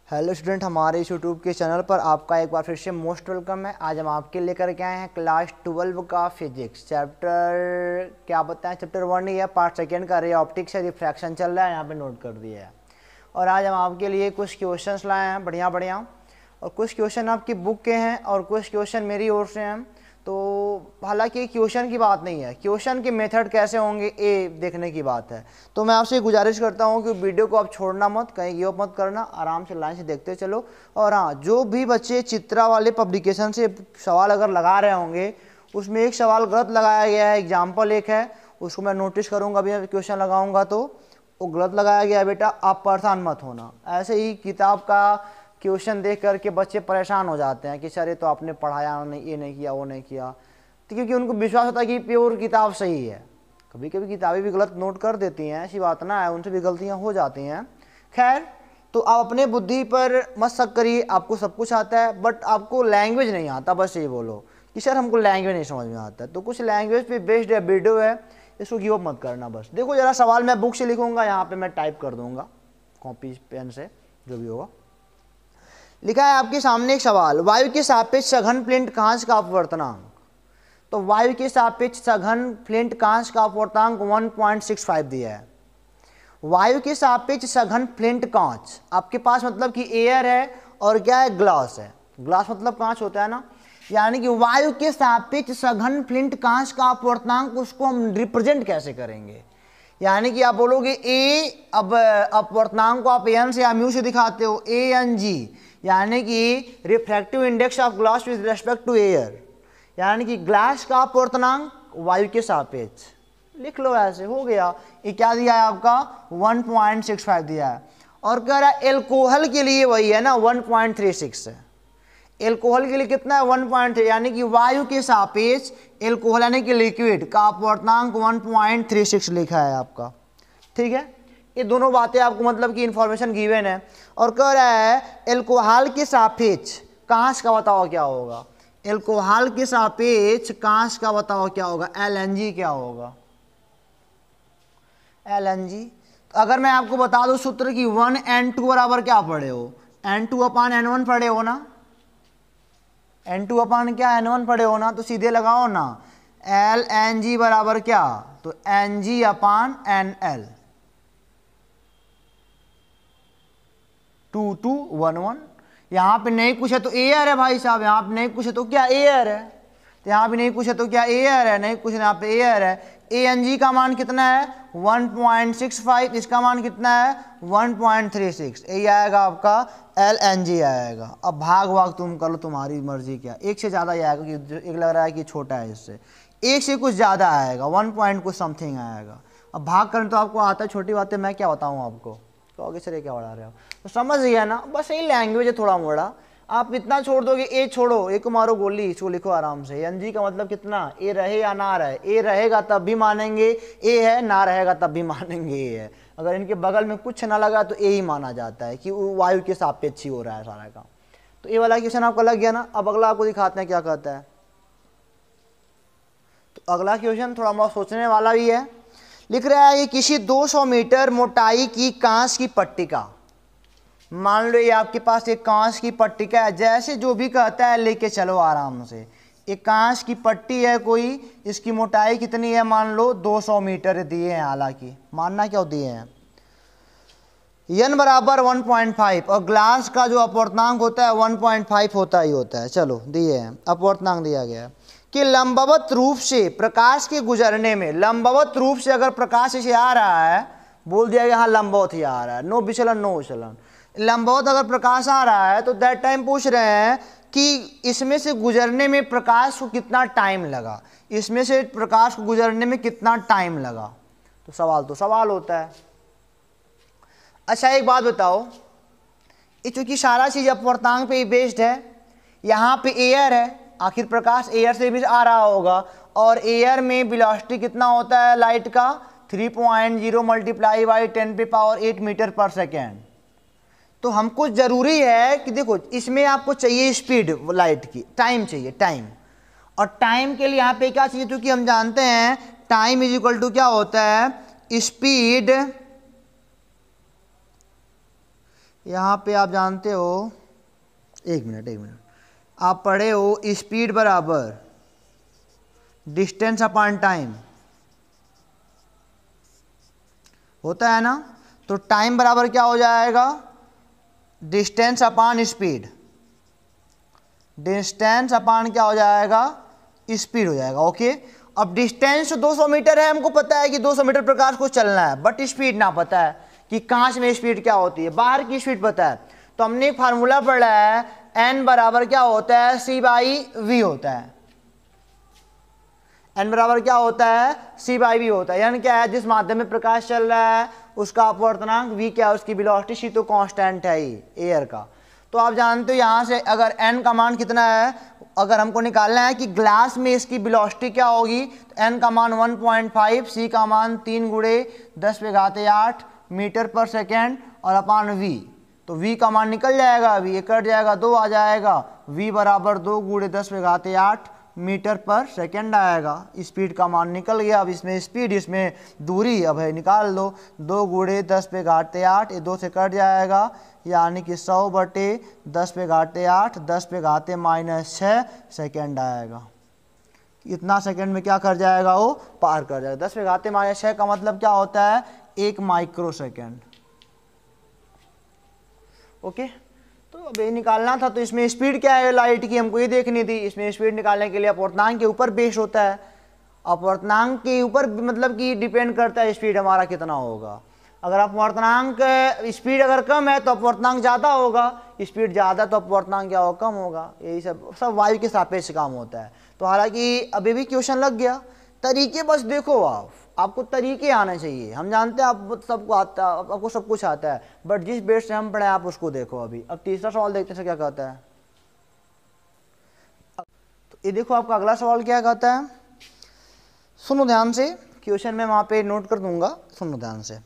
Hello student, हमारे इस YouTube के चैनल पर आपका एक बार फिर से मोस्ट वेलकम है। आज हम आपके लेकर के आए हैं क्लास 12 का फिजिक्स चैप्टर, क्या बताएं, चैप्टर 1 ही है, पार्ट सेकेंड का रे ऑप्टिक्स है, रिफ्रैक्शन चल रहा है, यहाँ पे नोट कर दिया है। और आज हम आपके लिए कुछ क्वेश्चंस लाए हैं बढ़िया बढ़िया, और कुछ क्वेश्चन आपकी बुक के हैं और कुछ क्वेश्चन मेरी ओर से हैं। तो हालांकि क्वेश्चन की बात नहीं है, क्वेश्चन के मेथड कैसे होंगे ये देखने की बात है। तो मैं आपसे गुजारिश करता हूँ कि वीडियो को आप छोड़ना मत, कहीं गिव मत करना, आराम से लाइन से देखते चलो। और हाँ, जो भी बच्चे चित्रा वाले पब्लिकेशन से सवाल अगर लगा रहे होंगे, उसमें एक सवाल गलत लगाया गया है, एग्जाम्पल एक है, उसको मैं नोटिस करूँगा, अभी क्वेश्चन लगाऊंगा तो वो गलत लगाया गया है बेटा, आप परेशान मत होना। ऐसे ही किताब का क्वेश्चन देख करके बच्चे परेशान हो जाते हैं कि सर ये तो आपने पढ़ाया नहीं, ये नहीं किया, वो नहीं किया, तो क्योंकि उनको विश्वास होता है कि प्योर किताब सही है। कभी कभी किताबें भी गलत नोट कर देती हैं, ऐसी बात ना है, उनसे भी गलतियां हो जाती हैं। खैर, तो आप अपने बुद्धि पर मत शक करिए, आपको सब कुछ आता है, बट आपको लैंग्वेज नहीं आता, बस ये बोलो कि सर हमको लैंग्वेज नहीं समझ में आता है। तो कुछ लैंग्वेज पे बेस्ड है वीडियो है, इसको गिव अप मत करना। बस देखो जरा, सवाल मैं बुक से लिखूंगा, यहाँ पे मैं टाइप कर दूंगा कॉपी पेन से, जो भी होगा। लिखा है आपके सामने एक सवाल, वायु के सापेक्ष सघन फ्लिंट कांच का अपवर्तनांक। तो वायु के सापेक्ष सघन फ्लिंट कांच का अपवर्तनांक 1.65 दिया है। वायु के सापेक्ष सघन फ्लिंट कांच, आपके पास मतलब कि एयर है और क्या है, ग्लास है। ग्लास मतलब कांच होता है ना, यानी कि वायु के सापेक्ष सघन फ्लिंट कांच का अपवर्तनांक, उसको हम रिप्रेजेंट कैसे करेंगे। यानी कि आप बोलोगे ए, अब अपवर्तनांक को आप एन से या म्यू से दिखाते हो, ए एन जी, यानी कि refractive index of glass with respect to air, यानी कि ग्लास का अपवर्तनांक वायु के सापेक्ष। लिख लो, ऐसे हो गया। ये क्या दिया है आपका, 1.65 दिया है। और कह रहा है एल्कोहल के लिए वही है ना, 1.36 है। एल्कोहल के लिए कितना है, 1.3, यानी कि वायु के सापेक्ष एल्कोहल यानी कि लिक्विड का अपवर्तनांक 1.36 लिखा है आपका। ठीक है, ये दोनों बातें आपको मतलब कि इंफॉर्मेशन गिवन है। और कह रहा है एल्कोहल के सापेक्ष कांच का बताओ क्या होगा। एल्कोहल के सापेक्ष कांच का बताओ क्या होगा, एलएनजी क्या होगा, एलएनजी। तो अगर मैं आपको बता दूं सूत्र की 1n2 बराबर क्या पढ़े हो, n2/n1 पढ़े हो ना, n2 अपान क्या n1 पढ़े हो ना, तो सीधे लगाओ ना, एल एन जी बराबर क्या, तो Ng/nl 2211। यहाँ पे नहीं पूछे तो एयर है भाई साहब, यहाँ पे नहीं पूछे तो क्या एयर है, तो यहाँ पे नहीं पूछे तो क्या एयर है, नहीं पूछे यहाँ पे एयर है। Ang का मान कितना है, 1.65, इसका मान कितना है 1.36, यही आएगा आपका Lng आएगा। अब भाग भाग तुम कर लो, तुम्हारी मर्जी, क्या एक से ज़्यादा ही आएगा, कि एक लग रहा है कि छोटा है, इससे एक से कुछ ज़्यादा आएगा, 1 पॉइंट कुछ समथिंग आएगा। अब भाग करने तो आपको आता है, छोटी बातें मैं क्या बताऊँ आपको, कहोगे सर ये क्या पढ़ा रहे हो, तो समझ गया ना, बस यही लैंग्वेज है थोड़ा मोड़ा। आप इतना छोड़ दोगे, ए छोड़ो, ए को मारो गोली, इसको लिखो आराम से। एन जी का मतलब कितना, ए रहे या ना रहे, ए रहेगा तब भी मानेंगे ए है, ना रहेगा तब भी मानेंगे ए है। अगर इनके बगल में कुछ ना लगा तो ए ही माना जाता है कि वो वायु के सापेक्ष ही हो रहा है सारा काम। तो ए वाला क्वेश्चन आपका लग गया ना। अब अगला आपको दिखाते हैं क्या कहता है। तो अगला क्वेश्चन थोड़ा बहुत सोचने वाला भी है। लिख रहा है कि किसी 200 मीटर मोटाई की कांच की पट्टिका, मान लो ये आपके पास एक कांच की पट्टिका है, जैसे जो भी कहता है लेके चलो आराम से। एक कांच की पट्टी है कोई, इसकी मोटाई कितनी है, मान लो 200 मीटर दिए हैं, हालांकि मानना क्या दिए हैं, n बराबर 1.5, और ग्लास का जो अपवर्तनांक होता है 1.5 होता ही होता है। चलो दिए हैं, अपवर्तनांक दिया गया है कि लंबवत रूप से प्रकाश के गुजरने में, लंबवत रूप से अगर प्रकाश इसे आ रहा है, बोल दिया गया हाँ लंबवत ही आ रहा है, नो विचलन नो विचलन, लंबवत अगर प्रकाश आ रहा है, तो दैट टाइम पूछ रहे हैं कि इसमें से गुजरने में प्रकाश को कितना टाइम लगा, इसमें से प्रकाश को गुजरने में कितना टाइम लगा। तो सवाल होता है। अच्छा एक बात बताओ, ये चूंकि सारा चीज अपवर्तनांक पे ही बेस्ड है, यहाँ पे एयर है, आखिर प्रकाश एयर से भी आ रहा होगा, और एयर में वेलोसिटी कितना होता है लाइट का, 3.0 मल्टीप्लाई बाई 10⁸ मीटर पर सेकेंड। तो हमको जरूरी है कि देखो इसमें आपको चाहिए स्पीड लाइट की, टाइम चाहिए, टाइम, और टाइम के लिए यहाँ पे क्या चाहिए, क्योंकि हम जानते हैं टाइम इज इक्वल टू क्या होता है, स्पीड यहाँ पे आप जानते हो, एक मिनट, आप पढ़े हो स्पीड बराबर डिस्टेंस अपॉन टाइम, होता है ना। तो टाइम बराबर क्या हो जाएगा, distance upon speed, distance upon क्या हो जाएगा, स्पीड हो जाएगा। ओके, अब डिस्टेंस 200 मीटर है, हमको पता है कि 200 मीटर प्रकाश को चलना है, बट स्पीड ना पता है कि कांच में स्पीड क्या होती है, बाहर की स्पीड पता है। तो हमने एक फार्मूला पढ़ा है, एन बराबर क्या होता है, सी बाई वी होता है। एन बराबर क्या होता है, सी बाई वी होता है। यानी क्या है, जिस माध्यम में प्रकाश चल रहा है उसका अपवर्तनांक वी क्या है, उसकी वेलोसिटी सी तो कांस्टेंट है ही एयर का। तो आप जानते हो यहाँ से अगर एन का मान कितना है, अगर हमको निकालना है कि ग्लास में इसकी वेलोसिटी क्या होगी, तो एन का मान 1.5, सी का मान 3 × 10⁸ मीटर पर सेकेंड और अपान वी। तो v का मान निकल जाएगा, अभी ये कट जाएगा, 2 आ जाएगा, v बराबर 2 × 10⁸ मीटर पर सेकेंड आएगा। स्पीड का मान निकल गया। अब इसमें स्पीड, इसमें दूरी, अब है निकाल लो, 2 × 10⁸, ये 2 से कट जाएगा, यानी कि 100/10⁸, 10⁻⁻6 सेकेंड आएगा। इतना सेकेंड में क्या कर जाएगा, वो पार कर जाएगा। 10⁻⁻6 का मतलब क्या होता है, 1 माइक्रो सेकेंड। ओके, तो अब ये निकालना था। तो इसमें स्पीड क्या है लाइट की, हमको ये देखनी थी। इसमें स्पीड निकालने के लिए अपवर्तनांक के ऊपर बेस होता है, अपवर्तनांक के ऊपर मतलब कि डिपेंड करता है स्पीड हमारा कितना होगा। अगर अपवर्तनांक स्पीड अगर कम है तो अपवर्तनांक ज़्यादा होगा, स्पीड ज़्यादा तो अपवर्तनांक क्या होगा, कम होगा। यही सब वायु के सापेक्ष काम होता है। तो हालांकि अभी भी क्वेश्चन लग गया, तरीके बस देखो आपको तरीके आने चाहिए। हम जानते हैं आप सबको आता है, आपको सब कुछ आता है, बट जिस बेस से हम पढ़े आप उसको देखो। अभी अब तीसरा सवाल देखते हैं क्या कहता है। तो ये देखो आपका अगला सवाल क्या कहता है, सुनो ध्यान से, क्वेश्चन में वहाँ पे नोट कर दूंगा, सुनो ध्यान से,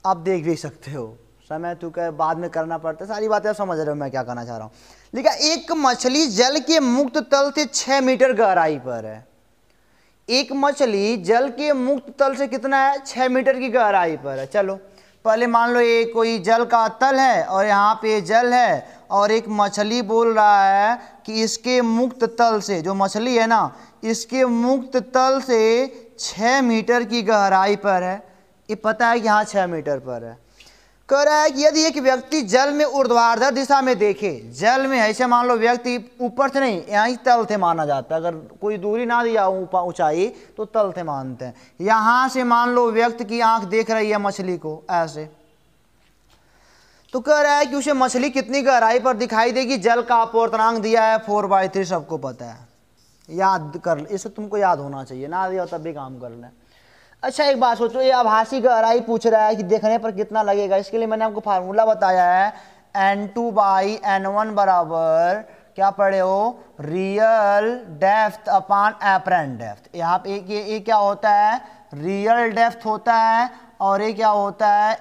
आप देख भी सकते हो। समय तो क्या बाद में करना पड़ता है, सारी बातें आप समझ रहे हो मैं क्या कहना चाह रहा हूँ। लेकिन एक मछली जल के मुक्त तल से 6 मीटर गहराई पर है। एक मछली जल के मुक्त तल से कितना है, 6 मीटर की गहराई पर है। चलो पहले मान लो ये कोई जल का तल है और यहाँ पे जल है, और एक मछली बोल रहा है कि इसके मुक्त तल से, जो मछली है ना, इसके मुक्त तल से 6 मीटर की गहराई पर है। ये पता है कि हाँ 6 मीटर पर है। कह रहा है कि यदि एक व्यक्ति जल में ऊर्ध्वाधर दिशा में देखे, जल में ऐसे मान लो व्यक्ति ऊपर से नहीं, यहाँ तल से माना जाता है, अगर कोई दूरी ना दिया ऊंचाई तो तल से मानते हैं। यहाँ से मान लो व्यक्ति की आंख देख रही है मछली को ऐसे, तो कह रहा है कि उसे मछली कितनी गहराई पर दिखाई देगी। जल का अपवर्तनांक दिया है 4/3, सबको पता है, याद कर, इसे तुमको याद होना चाहिए, ना दिया तब भी काम कर लें। अच्छा एक बात सोचो, ये आभासी गहराई पूछ रहा है कि देखने पर कितना लगेगा। इसके लिए मैंने आपको फार्मूला बताया है, N2/N1 बराबर क्या पढ़े हो, real depth upon apparent depth. यहाँ पे ये क्या होता है, रियल डेप्थ होता है, और ये क्या होता है,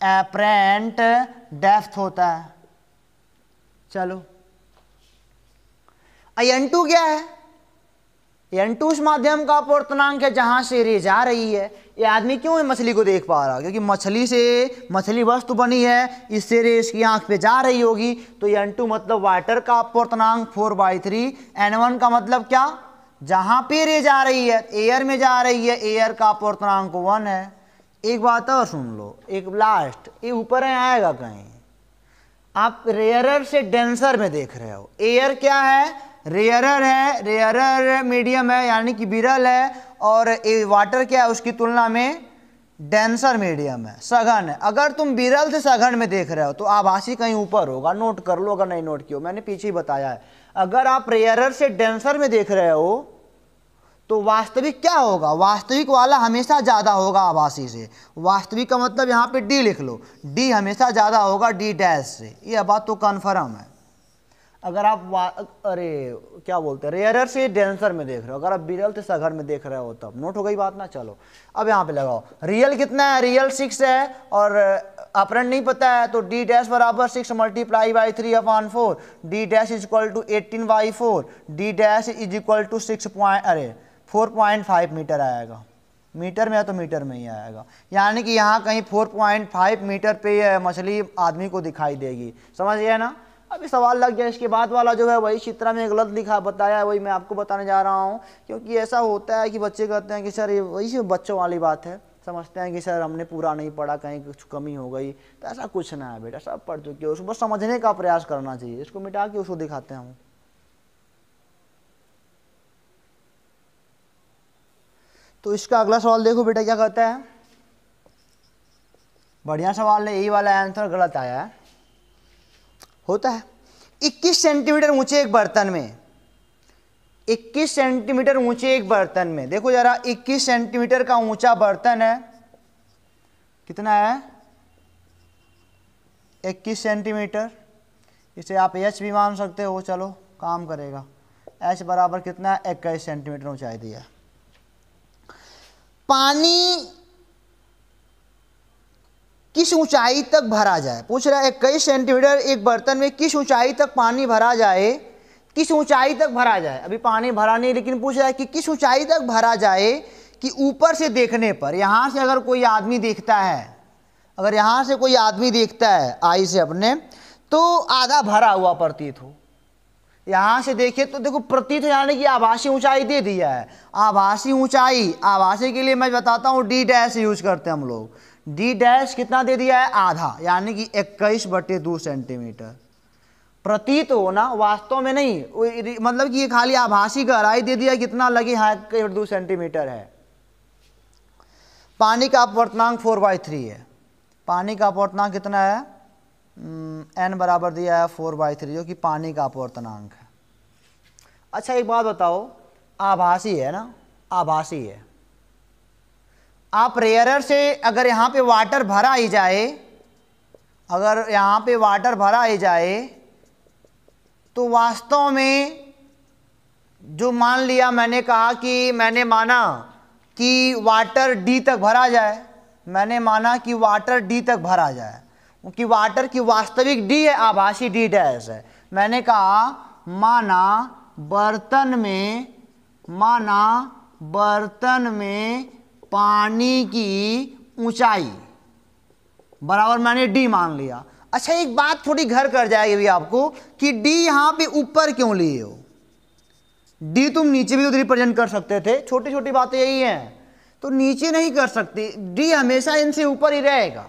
एपरेंट डेप्थ होता है। चलो N2 क्या है, N2 उस माध्यम का अपवर्तनांक है जहां से रे जा रही है। ये आदमी क्यों है मछली को देख पा रहा, क्योंकि मछली वस्तु बनी है, इससे रे इसकी आंख पे जा रही होगी। तो N2 मतलब वाटर का अपवर्तनांक 4/3, N1 का मतलब क्या, जहां पे रे जा रही है, एयर में जा रही है, एयर का अपवर्तनांक 1 है। एक बात और सुन लो, एक लास्ट, ये ऊपर आएगा कहीं, आप रेयरर से डेंसर में देख रहे हो। एयर क्या है, रेयरर है, रेयरर मीडियम है यानी कि विरल है, और वाटर क्या है उसकी तुलना में डेंसर मीडियम है, सघन है। अगर तुम विरल से सघन में देख रहे हो तो आभासी कहीं ऊपर होगा, नोट कर लो अगर नहीं नोट किया, मैंने पीछे ही बताया है। अगर आप रेयरर से डेंसर में देख रहे हो तो वास्तविक क्या होगा, वास्तविक वाला हमेशा ज़्यादा होगा आभासी से। वास्तविक का मतलब यहाँ पे डी लिख लो, डी हमेशा ज़्यादा होगा डी डैश से, ये बात तो कन्फर्म है। अगर आप अरे क्या बोलते हैं, रेयरर से डेंसर में देख रहे हो, अगर आप विरल से सघन में देख रहे हो तब नोट हो गई बात ना। चलो अब यहाँ पे लगाओ, रियल कितना है, रियल 6 है, और अपरेंट नहीं पता है, तो डी डैश बराबर 6 × 3/4, D dash is equal to 18/4, D dash is equal to 4.5 metre आएगा। मीटर में है तो मीटर में ही आएगा, यानी कि यहाँ कहीं 4.5 मीटर पे ये मछली आदमी को दिखाई देगी। समझ गया ना। अभी सवाल लग गया। इसके बाद वाला जो है वही चित्रा में गलत लिखा बताया है, वही मैं आपको बताने जा रहा हूँ। क्योंकि ऐसा होता है कि बच्चे कहते हैं कि सर ये वही बच्चों वाली बात है, समझते हैं कि सर हमने पूरा नहीं पढ़ा, कहीं कुछ कमी हो गई। तो ऐसा कुछ ना है बेटा, सब पढ़ चुके हो, उसको बस समझने का प्रयास करना चाहिए। इसको मिटा के उसको दिखाते हैं हम। तो इसका अगला सवाल देखो बेटा क्या कहता है। बढ़िया सवाल है, यही वाला आंसर गलत आया है। होता है 21 सेंटीमीटर ऊंचे एक बर्तन में, 21 सेंटीमीटर ऊंचे एक बर्तन में, देखो जरा 21 सेंटीमीटर का ऊंचा बर्तन है, कितना है 21 सेंटीमीटर। इसे आप एच भी मान सकते हो, चलो काम करेगा। एच बराबर कितना है 21 सेंटीमीटर ऊंचाई दिया। पानी किस ऊंचाई तक भरा जाए, पूछ रहा है 21 सेंटीमीटर एक बर्तन में किस ऊंचाई तक पानी भरा जाए, किस ऊंचाई तक भरा जाए। अभी पानी भरा नहीं, लेकिन पूछ रहा है कि किस ऊंचाई तक भरा जाए कि ऊपर से देखने पर, यहां से अगर कोई आदमी देखता है, अगर यहां से कोई आदमी देखता है आई से अपने, तो आधा भरा हुआ प्रतीत हो। यहां से देखे तो देखो प्रतीत हो, यानी कि आभासी ऊंचाई दे दिया है। आभासी ऊंचाई, आभासी के लिए मैं बताता हूं डी डैश यूज करते हैं हम लोग। डी डैश कितना दे दिया है, आधा, यानी कि 21/2 सेंटीमीटर। प्रतीत होना, वास्तव में नहीं, मतलब कि ये खाली आभासी गहराई दे दिया, कितना लगे, हाँ 21/2 सेंटीमीटर है। पानी का अपवर्तनांक 4/3 है। पानी का अपवर्तनांक कितना है, n बराबर दिया है 4/3, जो कि पानी का अपवर्तनांक है। अच्छा एक बात बताओ, आभासी है ना, आभासी है। आप रेयरर से अगर यहाँ पे वाटर भरा ही जाए, अगर यहाँ पे वाटर भरा ही जाए, तो वास्तव में जो मान लिया, मैंने कहा कि मैंने माना कि वाटर डी तक भरा जाए, मैंने माना कि वाटर डी तक भरा जाए, क्योंकि वाटर की वास्तविक डी है, आभासी डी डैश है। मैंने कहा माना बर्तन में पानी की ऊंचाई बराबर मैंने डी मान लिया। अच्छा एक बात थोड़ी घर कर जाएगी भी आपको कि डी यहां पे ऊपर क्यों लिए हो, डी तुम नीचे भी तो रिप्रेजेंट कर सकते थे, छोटी छोटी बातें यही हैं। तो नीचे नहीं कर सकते, डी हमेशा इनसे ऊपर ही रहेगा,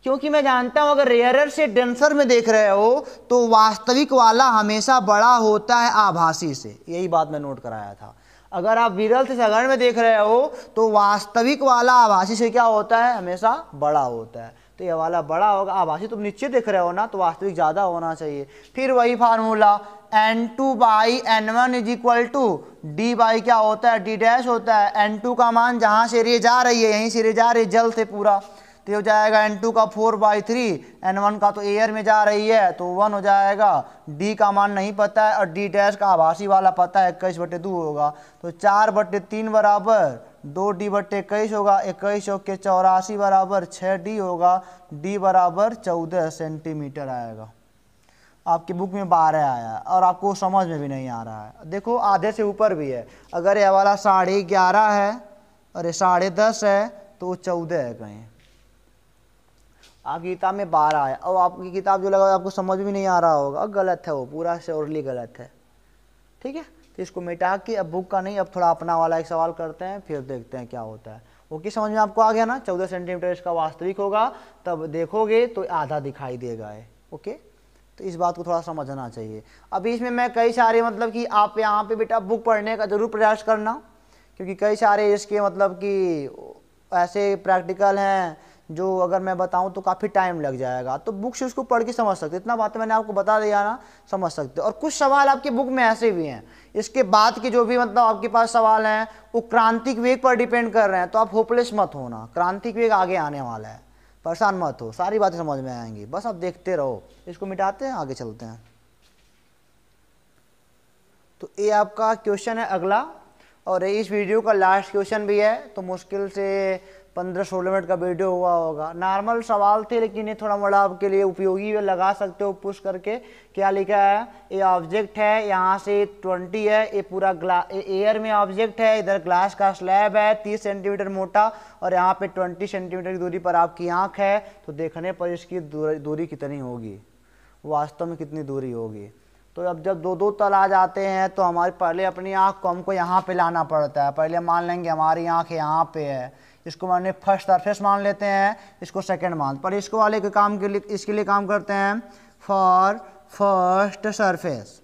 क्योंकि मैं जानता हूं अगर रेयरर से डेंसर में देख रहे हो तो वास्तविक वाला हमेशा बड़ा होता है आभासी से। यही बात मैं नोट कराया था। अगर आप विरल से सघन में देख रहे हो तो वास्तविक वाला आभासी से क्या होता है, हमेशा बड़ा होता है। तो ये वाला बड़ा होगा, आभासी तुम नीचे देख रहे हो ना, तो वास्तविक ज़्यादा होना चाहिए। फिर वही फार्मूला N2/N1 = D बाई क्या होता है, D डैश होता है। N2 का मान जहाँ से रे जा रही है, यहीं से रे जा रही है जल से पूरा, तो हो जाएगा N2 का 4/3, N1 का तो एयर में जा रही है तो 1 हो जाएगा। D का मान नहीं पता है और D डैश का आभासी वाला पता है 21/2 होगा, तो 4/3 बराबर 2D/21 होगा, 21 के 84 बराबर 6D होगा। D बराबर 14 सेंटीमीटर आएगा। आपकी बुक में 12 आया है और आपको समझ में भी नहीं आ रहा है। देखो आधे से ऊपर भी है, अगर ये वाला 11.5 है और ये 10.5 है तो 14 है कहीं। आपकी किताब में 12 है और आपकी किताब जो लगा आपको समझ भी नहीं आ रहा होगा, गलत है वो, पूरा श्योरली गलत है। ठीक है, तो इसको मिटा के अब बुक का नहीं, अब थोड़ा अपना वाला एक सवाल करते हैं, फिर देखते हैं क्या होता है। ओके, समझ में आपको आ गया ना। 14 सेंटीमीटर इसका वास्तविक होगा, तब देखोगे तो आधा दिखाई देगा है। ओके, तो इस बात को थोड़ा समझना चाहिए। अभी इसमें मैं कई सारे मतलब कि आप यहाँ पे बेटा बुक पढ़ने का जरूर प्रयास करना, क्योंकि कई सारे इसके मतलब कि ऐसे प्रैक्टिकल हैं जो अगर मैं बताऊं तो काफ़ी टाइम लग जाएगा। तो बुक से उसको पढ़ के समझ सकते, इतना बात मैंने आपको बता दिया ना, समझ सकते। और कुछ सवाल आपके बुक में ऐसे भी हैं, इसके बाद के जो भी मतलब आपके पास सवाल हैं वो क्रांतिक वेग पर डिपेंड कर रहे हैं, तो आप होपलेस मत होना, क्रांतिक वेग आगे आने वाला है, परेशान मत हो, सारी बातें समझ में आएंगी, बस आप देखते रहो। इसको मिटाते हैं, आगे चलते हैं। तो ये आपका क्वेश्चन है अगला, और इस वीडियो का लास्ट क्वेश्चन भी है, तो मुश्किल से 15-16 मिनट का वीडियो हुआ होगा। नॉर्मल सवाल थे लेकिन ये थोड़ा मोड़ा आपके लिए उपयोगी है, लगा सकते हो पुश करके। क्या लिखा है, ये ऑब्जेक्ट है, यहाँ से 20 है, ये पूरा एयर में ऑब्जेक्ट है, इधर ग्लास का स्लैब है 30 सेंटीमीटर मोटा, और यहाँ पे 20 सेंटीमीटर की दूरी पर आपकी आँख है। तो देखने पर इसकी दूरी कितनी होगी, वास्तव में कितनी दूरी होगी। तो अब जब दो दो तल आ जाते हैं तो हमारे पहले अपनी आँख को हमको यहाँ पे लाना पड़ता है। पहले मान लेंगे हमारी आँख यहाँ पे है, इसको माने फर्स्ट सरफेस मान लेते हैं, इसको सेकंड मान, पर इसको वाले के काम के लिए इसके लिए काम करते हैं फॉर फर्स्ट सरफेस।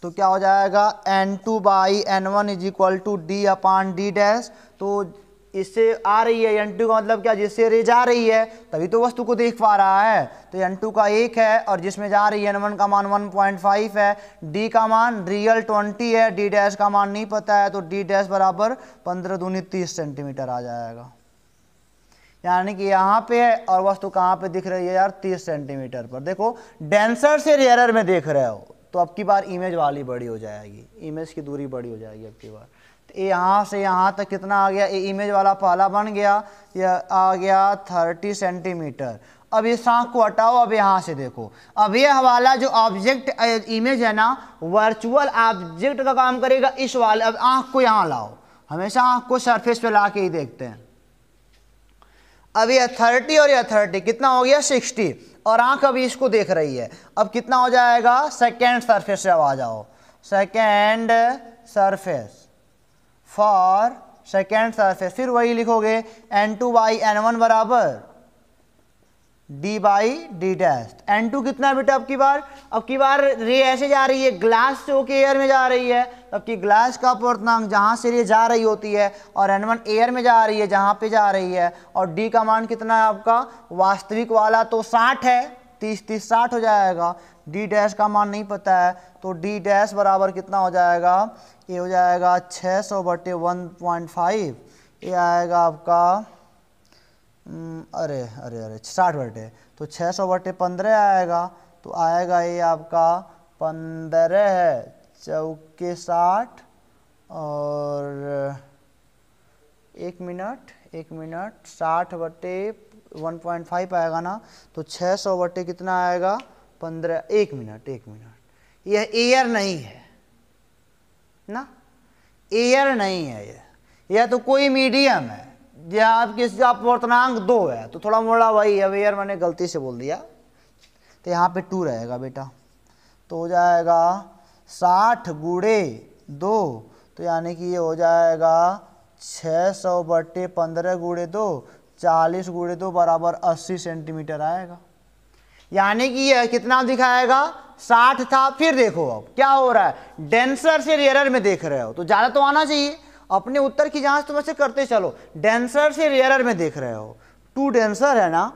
तो क्या हो जाएगा, n2 by n1 is equal to D upon D dash. तो इससे आ रही है n2 का मतलब क्या, जिससे रे जा रही है तभी तो वस्तु को देख पा रहा है। तो n2 का 1 है और जिसमें जा रही है n1 का मान 1.5 है, d का मान रियल 20 है, d डैश का मान नहीं पता है, तो d डैश बराबर 15 दूनी 30 सेंटीमीटर आ जाएगा। यानी कि यहाँ पे है और वस्तु कहाँ पे दिख रही है यार, 30 सेंटीमीटर पर। देखो डेंसर से रेयरर में देख रहे हो तो अब की बार इमेज वाली बड़ी हो जाएगी, इमेज की दूरी बड़ी हो जाएगी अब की बार। यहाँ से यहाँ तक कितना आ गया, ये इमेज वाला पहला बन गया, यह आ गया 30 सेंटीमीटर। अब इस आँख को हटाओ, अब यहाँ से देखो, अब ये वाला जो ऑब्जेक्ट इमेज है ना, वर्चुअल ऑब्जेक्ट का काम करेगा इस वाले। अब आँख को यहाँ लाओ, हमेशा आँख को सरफेस पे ला के ही देखते हैं। अब ये 30 और ये 30 कितना हो गया 60, और आँख अभी इसको देख रही है। अब कितना हो जाएगा, सेकेंड सरफेस से अब आ जाओ, second surface for second surface, फिर वही लिखोगे n2 बाई n1 बराबर d by D dash. n2 कितना है बेटा, अब की बार रे ऐसे जा रही है, ग्लास से होके एयर में जा रही है, अब की ग्लास का अपवर्तनांक जहाँ से रे जा रही होती है, और n1 एयर में जा रही है जहाँ पे जा रही है। और d का मान कितना है आपका, वास्तविक वाला तो 60 है, 30-30 60 हो जाएगा। d डैश का मान नहीं पता है, तो d डैश बराबर कितना हो जाएगा, ये हो जाएगा 600 बटे 1.5, ये आएगा आपका अरे अरे अरे 60 बटे, तो 600 बटे 15 आएगा, तो आएगा ये आपका 15 है चौके 60 और 1 मिनट 60 बटे 1.5 आएगा ना, तो 600 बटे कितना आएगा 15, 1 मिनट। यह एयर नहीं है ना, एयर नहीं है यह तो कोई मीडियम है, जहाँ आपकी अपवर्तनांक 2 है, तो थोड़ा मोड़ा वही है। एयर मैंने गलती से बोल दिया, तो यहाँ पे 2 रहेगा बेटा, तो हो जाएगा 60 गुणे 2, तो यानी कि ये हो जाएगा 600 बटे 15 गुणे 2, 40 गुणे 2 बराबर 80 सेंटीमीटर आएगा। यानी कि यह कितना दिखाएगा, 60 था। फिर देखो अब क्या हो रहा है, डेंसर से रेयरर में देख रहे हो तो ज़्यादा तो आना चाहिए, अपने उत्तर की जांच तुम ऐसे करते चलो। डेंसर से रेयरर में देख रहे हो, 2 डेंसर है ना,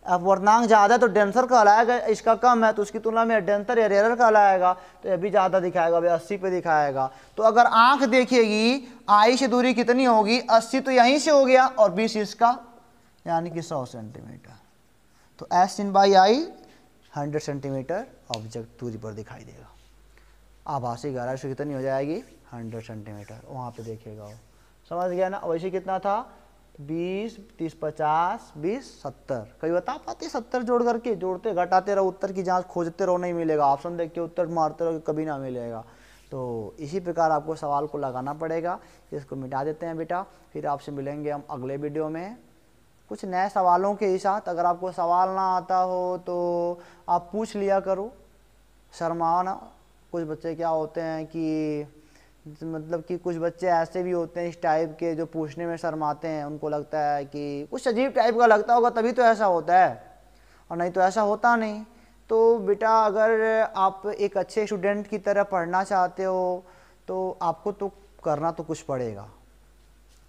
अपवर्तनांक ज़्यादा है तो डेंसर कहलाएगा, इसका कम है तो उसकी तुलना में डेंसर या रेयरर कहलाएगा, तो ये भी ज़्यादा दिखाएगा, भाई 80 पे दिखाएगा। तो अगर आंख देखेगी आई से दूरी कितनी होगी, 80 तो यहीं से हो गया और 20 इसका, यानी कि 100 सेंटीमीटर। तो S in by I 100 centimetre object दूरी पर दिखाई देगा। आभासी गहराई से कितनी हो जाएगी, 100 सेंटीमीटर, वहाँ पे देखेगा वो। समझ गया ना। वैसे कितना था, 20 30 50 20 70, कहीं बता पाते 70 जोड़ करके, जोड़ते घटाते रहो, उत्तर की जांच खोजते रहो, नहीं मिलेगा, ऑप्शन देख के उत्तर मारते रहो, कभी ना मिलेगा। तो इसी प्रकार आपको सवाल को लगाना पड़ेगा। इसको मिटा देते हैं बेटा, फिर आपसे मिलेंगे हम अगले वीडियो में कुछ नए सवालों के साथ। अगर आपको सवाल ना आता हो तो आप पूछ लिया करो, शर्माओ ना। कुछ बच्चे क्या होते हैं कि मतलब कि कुछ बच्चे ऐसे भी होते हैं इस टाइप के जो पूछने में शर्माते हैं, उनको लगता है कि कुछ अजीब टाइप का लगता होगा तभी तो ऐसा होता है, और नहीं तो ऐसा होता नहीं। तो बेटा अगर आप एक अच्छे स्टूडेंट की तरह पढ़ना चाहते हो तो आपको तो करना तो कुछ पड़ेगा,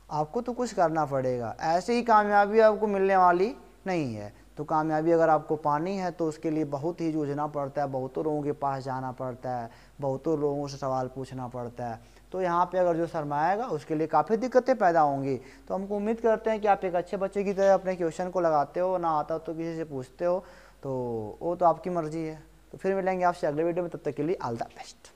आपको तो कुछ करना पड़ेगा। ऐसे ही कामयाबी आपको मिलने वाली नहीं है। तो कामयाबी अगर आपको पानी है तो उसके लिए बहुत ही जूझना पड़ता है, बहुतों लोगों के पास जाना पड़ता है, बहुतों लोगों से सवाल पूछना पड़ता है। तो यहाँ पे अगर जो शर्माएगा उसके लिए काफ़ी दिक्कतें पैदा होंगी। तो हमको उम्मीद करते हैं कि आप एक अच्छे बच्चे की तरह अपने क्वेश्चन को लगाते हो, ना आता तो किसी से पूछते हो, तो वो तो आपकी मर्ज़ी है। तो फिर मिलेंगे आपसे अगले वीडियो में, तब तक के लिए ऑल द बेस्ट।